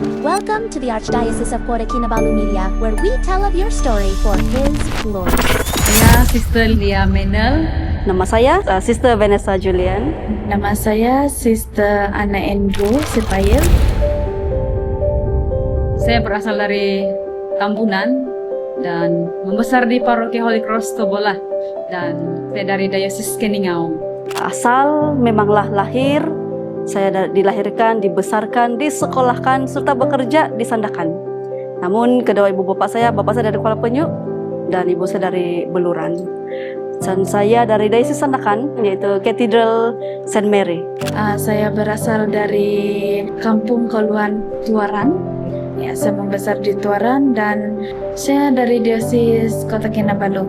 Welcome to the Archdiocese of Kota Kinabalu Media, where we tell of your story for His glory. Saya Sister Lia Menel. Nama saya Sister Vanessa Julian. Nama saya Sister Anna Andrew Sipayel. Saya berasal dari Tambunan dan membesar di Paroki Holy Cross Tobolah, dan saya dari Diocese Keningau. Asal memanglah lahir, saya dilahirkan, dibesarkan, disekolahkan, serta bekerja di Sandakan. Namun kedua ibu bapak saya dari Kuala Penyu dan ibu saya dari Beluran. Dan saya dari Diocese Sandakan, yaitu Cathedral Saint Mary. Saya berasal dari Kampung Koluan Tuaran. Ya, saya membesar di Tuaran dan saya dari Diocese Kota Kinabalu.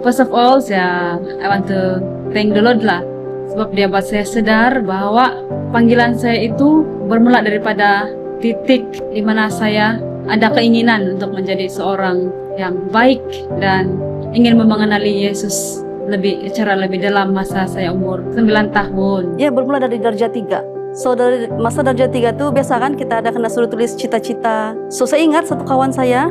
First of all, I want to thank the Lord lah, sebab dia buat saya sadar bahwa panggilan saya itu bermula daripada titik di mana saya ada keinginan untuk menjadi seorang yang baik dan ingin mengenali Yesus secara lebih dalam masa saya umur 9 tahun. Ya, bermula dari darjah 3. So dari masa darjah 3 tuh biasa kan kita ada kena suruh tulis cita-cita. So saya ingat satu kawan saya,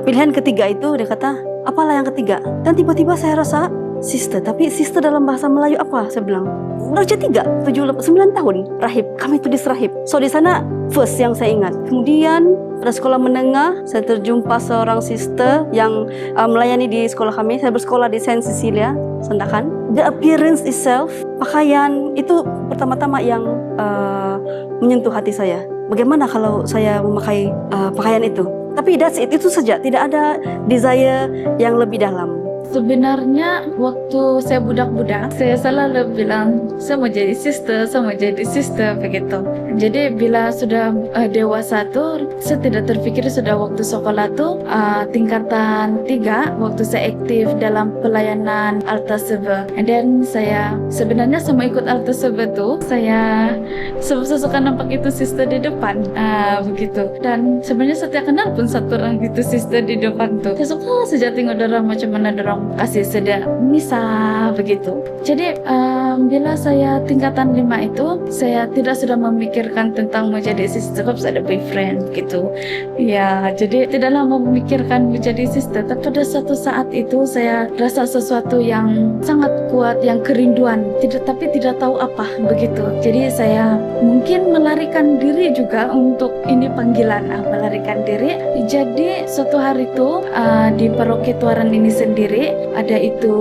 pilihan ketiga itu dia kata, apalah yang ketiga? Dan tiba-tiba saya rasa, sister, tapi sister dalam bahasa Melayu apa? Saya bilang, darjah 3, 9 tahun, rahib, kami tulis rahib. So di sana first yang saya ingat. Kemudian pada sekolah menengah, saya terjumpa seorang sister yang melayani di sekolah kami. Saya bersekolah di Saint Cecilia, Sandakan. The appearance itself, pakaian itu pertama-tama yang menyentuh hati saya. Bagaimana kalau saya memakai pakaian itu? Tapi that's it, itu saja. Tidak ada desire yang lebih dalam. Sebenarnya waktu saya budak-budak, saya selalu bilang saya mau jadi sister begitu. Jadi bila sudah dewasa tuh, saya tidak terpikir sudah waktu sekolah tuh tingkatan 3, waktu saya aktif dalam pelayanan Alta Sebe. And then saya sebenarnya sama ikut Alta Sebe tuh, saya suka nampak itu sister di depan, begitu. Dan sebenarnya setiap kenal pun satu orang gitu sister di depan tuh. Saya suka saja tengok dorang macam mana dorang kasih sedia misa begitu. Jadi bila saya tingkatan 5 itu, saya tidak sudah memikirkan tentang menjadi sister, sebab saya ada boyfriend gitu. Ya, jadi tidaklah memikirkan menjadi sister. Tapi pada suatu saat itu saya rasa sesuatu yang sangat kuat, yang kerinduan, tapi tidak tahu apa begitu. Jadi saya mungkin melarikan diri juga untuk ini panggilan, melarikan diri. Jadi suatu hari itu di paroki Tuaran ini sendiri ada itu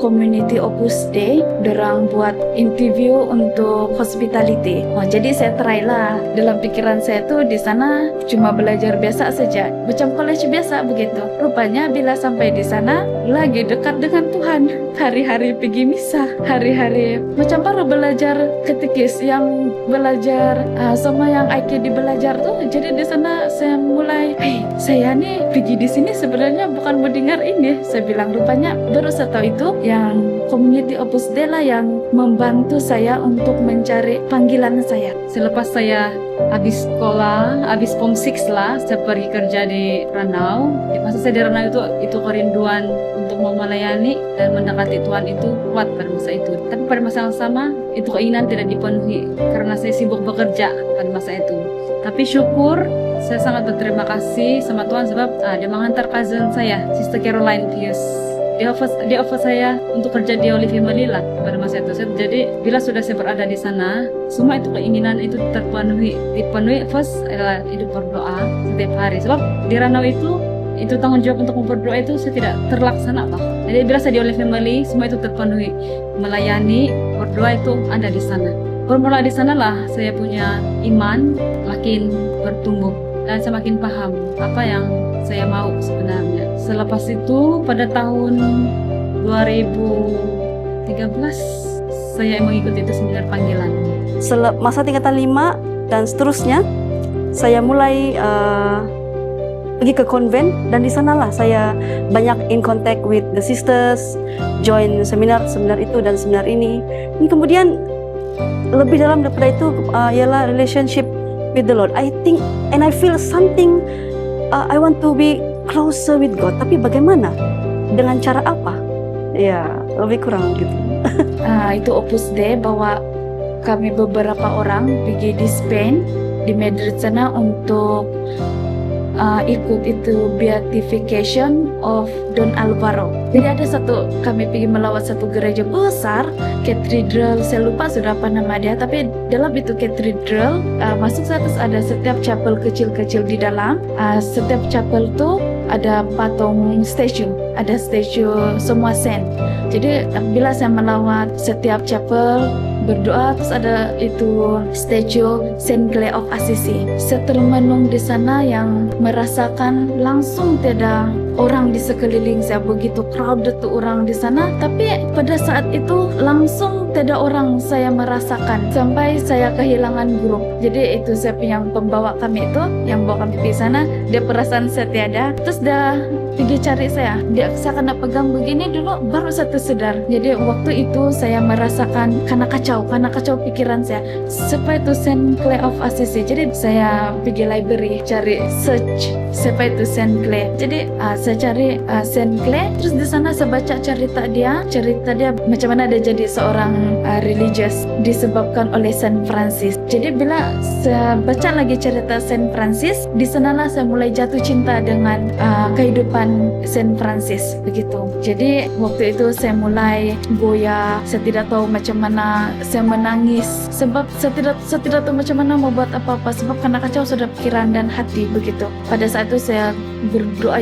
community opus day, dorang buat interview untuk hospitality. Jadi saya try lah. Dalam pikiran saya tuh di sana cuma belajar biasa saja, macam college biasa begitu. Rupanya bila sampai di sana lagi dekat dengan Tuhan, hari-hari pergi misa, hari-hari macam baru belajar ketikis, yang belajar semua yang IQ dibelajar tuh. Jadi di sana saya mulai, saya nih pergi di sini sebenarnya bukan mau dengar ini. Saya bilang rupanya baru saya tahu itu yang community opus day lah yang membantu saya untuk mencari panggilan saya. Selepas saya habis sekolah, habis form 6 lah, saya pergi kerja di Ranau. Di masa saya di Ranau itu kerinduan untuk mau melayani dan mendekati Tuhan itu kuat pada masa itu. Tapi pada masa yang sama, itu keinginan tidak dipenuhi karena saya sibuk bekerja pada masa itu. Tapi syukur, saya sangat berterima kasih sama Tuhan sebab dia menghantar cousin saya, Sister Caroline Pius. Dia offer saya untuk kerja di Holy Family lah pada masa itu. Jadi bila sudah saya berada di sana, semua itu keinginan itu terpenuhi. First adalah hidup berdoa setiap hari. Sebab di Ranau itu tanggung jawab untuk berdoa itu saya tidak terlaksana lah. Jadi bila saya di Holy Family, semua itu terpenuhi. Melayani, berdoa itu ada di sana. Bermula di sanalah saya punya iman makin bertumbuh dan saya makin paham apa yang saya mau sebenarnya. Selepas itu pada tahun 2013 saya mengikuti itu seminar panggilan. Masa tingkatan 5 dan seterusnya, saya mulai pergi ke konven, dan di sanalah saya banyak in contact with the sisters, join seminar itu dan seminar ini. Dan kemudian lebih dalam daripada itu ialah relationship with the Lord. I think and I feel something, I want to be closer with God. Tapi bagaimana? Dengan cara apa? Ya, lebih kurang gitu. Itu Opus Dei bawa kami beberapa orang pergi di Spain. di Madrid sana untuk ikut itu beatification of Don Alvaro. Jadi ada kami pergi melawat satu gereja besar, katedral, saya lupa sudah apa nama dia, tapi dalam itu katedral masuk ke atas ada setiap chapel kecil-kecil di dalam. Setiap chapel tuh ada patung statue, ada statue semua saint. Jadi bila saya melawat setiap chapel berdoa, terus ada itu statue Saint Clare of Assisi. Saya termenung di sana yang merasakan langsung tidak orang di sekeliling saya, begitu crowded tuh orang di sana, tapi pada saat itu langsung tidak orang saya merasakan sampai saya kehilangan grup. Jadi itu saya yang pembawa kami itu yang bawa kami di sana, dia perasaan saya tiada, terus dia pergi cari saya kena pegang begini dulu, baru saya tersedar. Jadi waktu itu saya merasakan karena kacau pikiran saya siapa itu Saint Clare of Assisi. Jadi saya pergi library cari search siapa itu Saint Clare. Jadi saya cari Saint Clare, terus di sana saya baca cerita dia macam mana dia jadi seorang religious disebabkan oleh Saint Francis. Jadi bila saya baca lagi cerita Saint Francis, di sanalah saya mulai jatuh cinta dengan kehidupan Saint Francis begitu. Jadi waktu itu saya mulai goyah, saya tidak tahu macam mana, saya menangis sebab saya tidak tahu macam mana mau buat apa-apa sebab karena kacau sudah pikiran dan hati begitu. Pada saat itu saya berdoa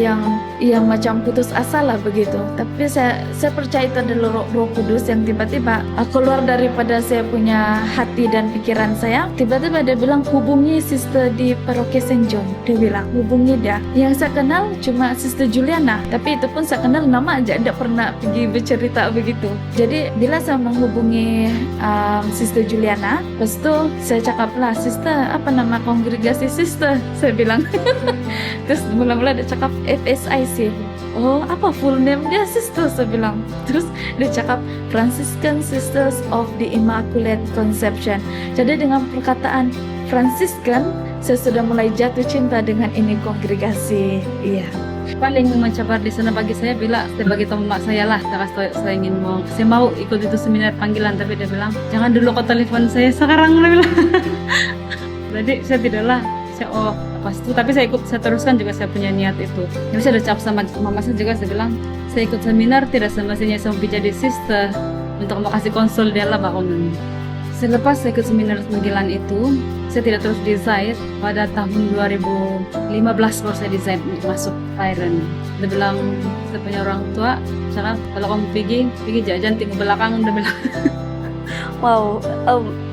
yang macam putus asa lah begitu. Tapi saya percaya itu adalah Roh Kudus yang tiba-tiba keluar daripada saya punya hati dan pikiran saya. Tiba-tiba dia bilang hubungi sister di paroki Saint John. Dia bilang hubungi dia. Yang saya kenal cuma sister Juliana, tapi itu pun saya kenal nama aja, tidak pernah pergi bercerita begitu. Jadi bila saya menghubungi sister Juliana, lepas itu saya cakap lah, sister apa nama kongregasi sister, saya bilang. Terus mula-mula dia cakap FSIC. Oh, apa full name dia sister, saya bilang. Terus dia cakap Franciscan Sisters of the Immaculate Conception. Jadi dengan perkataan Franciscan, saya sudah mulai jatuh cinta dengan ini kongregasi. Iya. Paling mencabar di sana bagi saya bila saya bagi tahu mak saya lah, saya mau ikut itu seminar panggilan, tapi dia bilang jangan dulu kau telepon saya sekarang, dia bilang. Jadi saya tidaklah, pas itu, tapi saya teruskan juga saya punya niat itu. Jadi saya udah cap sama mama saya juga, saya bilang saya ikut seminar tidak semestinya saya mau jadi sister untuk mau kasih konsul dia lah bangunan. Selepas saya ikut seminar panggilan itu, saya tidak terus desain. Pada tahun 2015 baru saya desain untuk masuk Iron. Dia bilang, saya punya orang tua, cakap kalau kamu pergi jajan tengok belakang, dia bilang. Wow,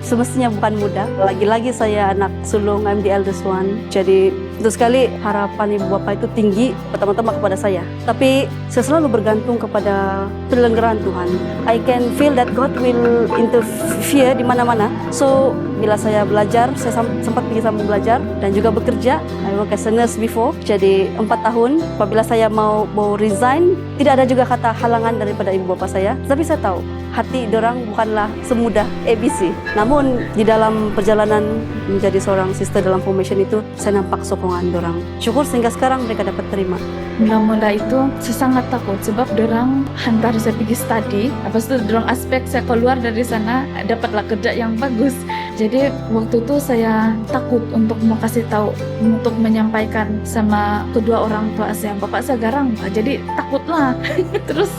semestinya bukan mudah. Lagi-lagi saya anak sulung, I'm the eldest one. Jadi tentu sekali harapan ibu bapak itu tinggi pertama-tama kepada saya. Tapi saya selalu bergantung kepada penyelenggaraan Tuhan. I can feel that God will interfere di mana-mana. So bila saya belajar, saya sempat pergi sama belajar dan juga bekerja. I work as a nurse before. Jadi 4 tahun. Apabila saya mau resign, tidak ada juga kata halangan daripada ibu bapak saya. Tapi saya tahu hati dorang bukanlah semudah ABC. Namun di dalam perjalanan menjadi seorang sister dalam formation itu, saya nampak sokongan dorang. Syukur sehingga sekarang mereka dapat terima. Mula-mula itu saya sangat takut sebab dorang hantar saya pergi study. Lepas itu dorang aspek saya keluar dari sana dapatlah kerja yang bagus. Jadi waktu itu saya takut untuk mau kasih tahu, untuk menyampaikan sama kedua orang tua saya. Bapak saya garang, jadi takutlah. Terus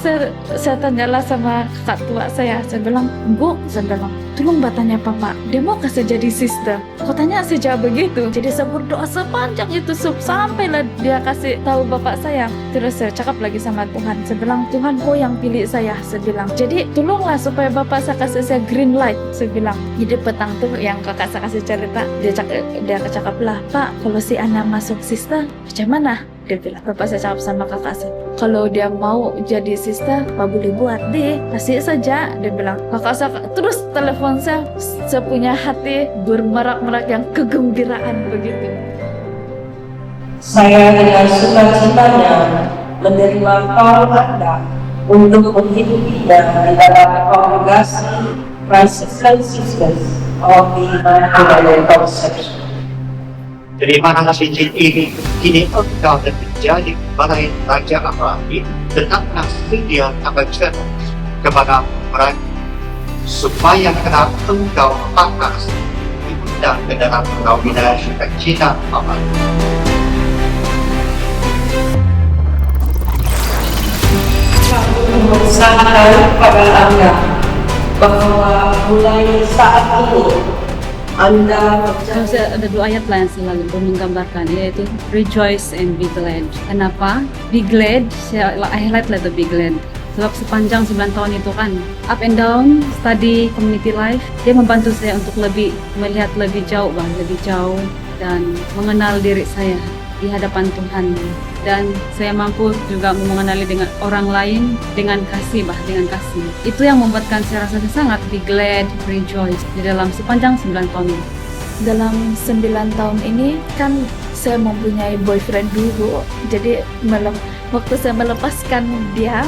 saya tanyalah sama kakak tua saya bilang, Bu, saya bilang, tolong tanya papa, dia mau kasih jadi sister. Katanya saya jawab begitu. Jadi saya berdoa sepanjang itu sampailah dia kasih tahu bapak saya. Terus saya cakap lagi sama Tuhan, saya bilang, Tuhan kau yang pilih saya bilang. Jadi tolonglah supaya bapak saya kasih saya green light, saya bilang. Jadi petang tuh yang kakak saya kasih cerita, dia cakap lah, Pak, kalau si Ana masuk sister, macam mana? Dia bilang, bapak saya cakap sama kakak saya, kalau dia mau jadi sister, Pak boleh buat deh, kasih saja. Dia bilang, kakak saya terus telepon saya punya hati bermerak-merak yang kegembiraan begitu. Saya dengan sukacitanya menerima call Anda untuk menghidupinya di dalam kongregasi Franciscan Sisters of the Immaculate Conception. Terima kasih ini kini engkau dan menjadi balai Raja Abraham, tetaplah setia akan kepada mereka supaya kena engkau pakas undang ke dalam perkawinan sukacita amal. Kami mengusahakan kepada Anda bahwa mulai saat ini Anda Kalau saya ada dua ayat lah yang selalu menggambarkan, yaitu rejoice and be glad. Kenapa? Be glad, saya highlight lah the be glad. Sebab sepanjang 9 tahun itu kan up and down, study, community life, dia membantu saya untuk lebih melihat lebih jauh dan mengenal diri saya di hadapan Tuhan. Dan saya mampu juga mengenali dengan orang lain dengan kasih. Itu yang membuatkan saya rasa sangat be glad, rejoice di dalam sepanjang 9 tahun ini. Dalam 9 tahun ini kan saya mempunyai boyfriend dulu. Jadi waktu saya melepaskan dia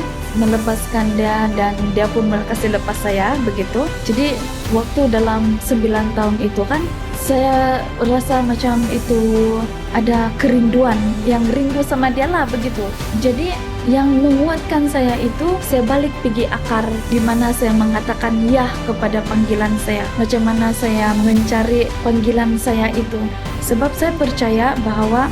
dan dia pun kasih lepas saya begitu. Jadi waktu dalam 9 tahun itu kan saya rasa macam itu ada kerinduan, yang rindu sama dia lah begitu. Jadi yang menguatkan saya itu saya balik pergi akar di mana saya mengatakan ya kepada panggilan saya. Macam mana saya mencari panggilan saya itu. Sebab saya percaya bahwa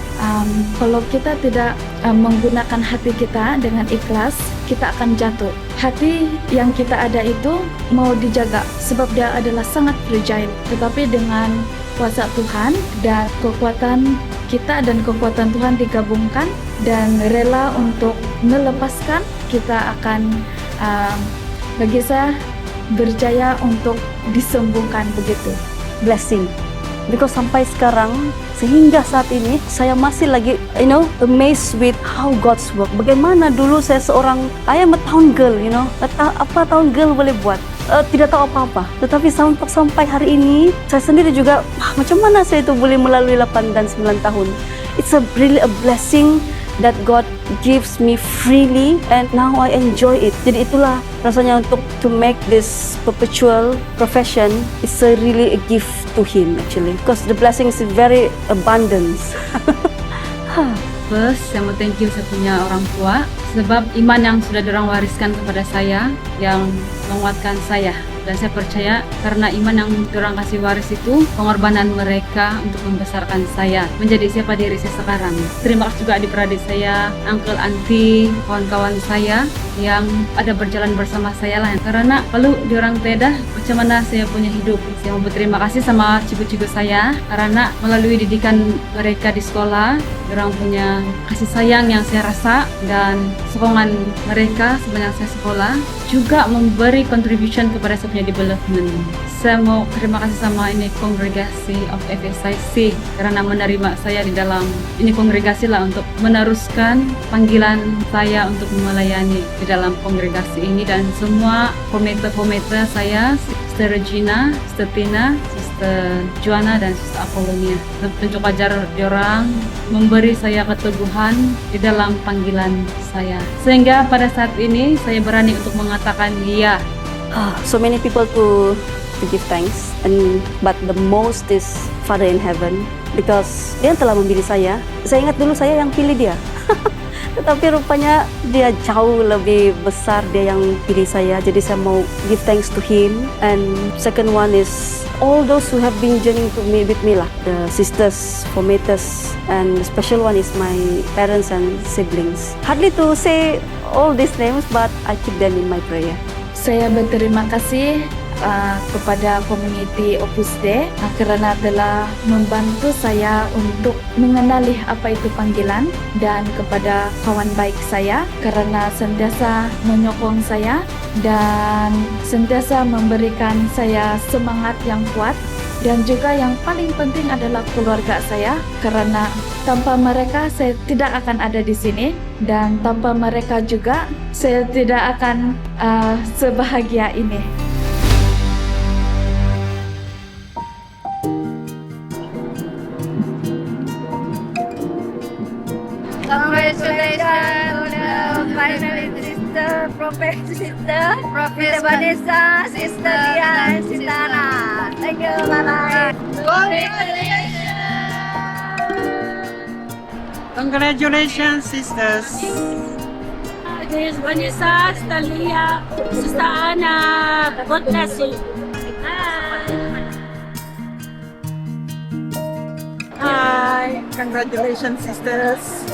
kalau kita tidak menggunakan hati kita dengan ikhlas, kita akan jatuh. Hati yang kita ada itu mau dijaga sebab dia adalah sangat fragile. Tetapi dengan kuasa Tuhan dan kekuatan kita dan kekuatan Tuhan digabungkan dan rela untuk melepaskan, kita akan bagi saya berjaya untuk disembuhkan begitu. Blessing. Because sampai sekarang, sehingga saat ini, saya masih lagi, amazed with how God's work. Bagaimana dulu saya seorang, I am a town girl, apa town girl boleh buat? Tidak tahu apa-apa. Tetapi sampai hari ini, saya sendiri juga, macam mana saya itu boleh melalui 8 dan 9 tahun. It's really a blessing that God gives me freely and now I enjoy it. Jadi itulah rasanya untuk to make this perpetual profession, it's really a gift to Him actually, because the blessing is very abundant. First, saya mau thank you saya punya orang tua sebab iman yang sudah diorang wariskan kepada saya yang menguatkan saya. Dan saya percaya karena iman yang diorang kasih waris itu, pengorbanan mereka untuk membesarkan saya menjadi siapa diri saya sekarang. Terima kasih juga adik-beradik saya, uncle, auntie, kawan-kawan saya yang ada berjalan bersama saya lah. Karena kalau diorang tidak, macam mana saya punya hidup. Saya mau berterima kasih sama cigu-cigu saya karena melalui didikan mereka di sekolah, diorang punya kasih sayang yang saya rasa dan sokongan mereka sepanjang saya sekolah juga memberi contribution kepada saya punya development. Saya mau terima kasih sama ini kongregasi of FSIC karena menerima saya di dalam ini kongregasi lah untuk meneruskan panggilan saya untuk melayani di dalam kongregasi ini dan semua pemeta saya, Sister Regina, Sister Tina, Sister Joanna dan Sister Apollonia. Tunjuk ajar diorang memberi saya keteguhan di dalam panggilan saya. Sehingga pada saat ini saya berani untuk mengatakan ya. So many people to give thanks, but the most is Father in heaven, because dia telah memilih saya. Saya ingat dulu saya yang pilih dia. Tetapi rupanya dia jauh lebih besar, dia yang pilih saya. Jadi saya mau give thanks to Him. And second one is all those who have been journeying with me lah, the sisters, formators, and the special one is my parents and siblings. Hardly to say all these names, but I keep them in my prayer. Saya berterima kasih kepada community Opus Dei karena telah membantu saya untuk mengenali apa itu panggilan, dan kepada kawan baik saya karena sentiasa menyokong saya dan sentiasa memberikan saya semangat yang kuat. Dan juga yang paling penting adalah keluarga saya, karena tanpa mereka saya tidak akan ada di sini, dan tanpa mereka juga saya tidak akan sebahagia ini. Congratulations, finally Sister Prophet Sister Vanessa, Sister Dia, and Sister Ana. Thank you, bye-bye. Congratulations, sisters. This is Vanessa, Sister Leah, Sister Anna. God bless you. Hi, congratulations, sisters.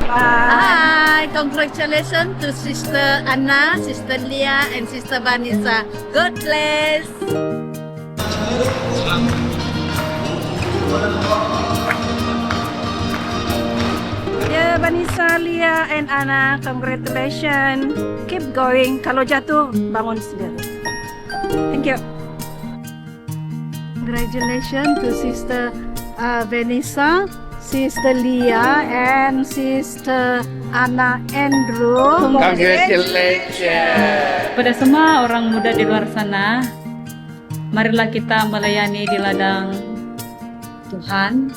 Hi, congratulations to Sister Anna, Sister Leah, and Sister Vanessa. God bless. Yeah, Vanessa, Leah, and Anna, congratulations. Keep going. Kalau jatuh, bangun sendiri. Thank you. Congratulations to Sister Vanessa, Sister Leah, and Sister Anna Andrew. Pada semua orang muda di luar sana, marilah kita melayani di ladang Tuhan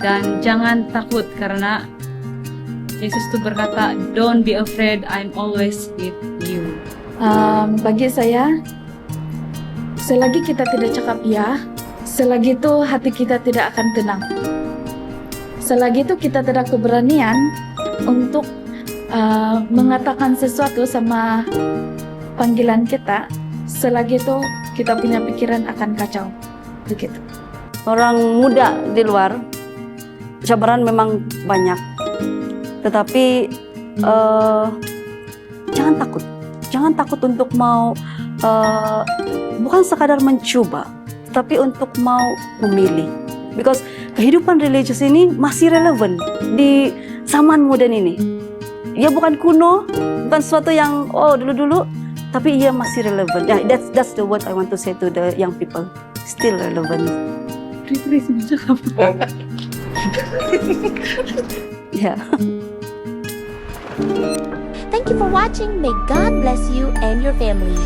dan jangan takut karena Yesus itu berkata, "Don't be afraid, I'm always with you." Bagi saya, selagi kita tidak cakap ya, selagi itu hati kita tidak akan tenang. Selagi itu kita tidak keberanian untuk mengatakan sesuatu sama panggilan kita, selagi itu kita punya pikiran akan kacau. Begitu. Orang muda di luar, cabaran memang banyak. Tetapi jangan takut. Jangan takut untuk mau bukan sekadar mencoba, tapi untuk mau memilih. Because kehidupan religius ini masih relevan di zaman modern ini. Ia bukan kuno, bukan sesuatu yang dulu-dulu, tapi ia masih relevan. Yeah, that's the word I want to say to the young people. Still relevant. Yeah. Thank you for watching. May God bless you and your family.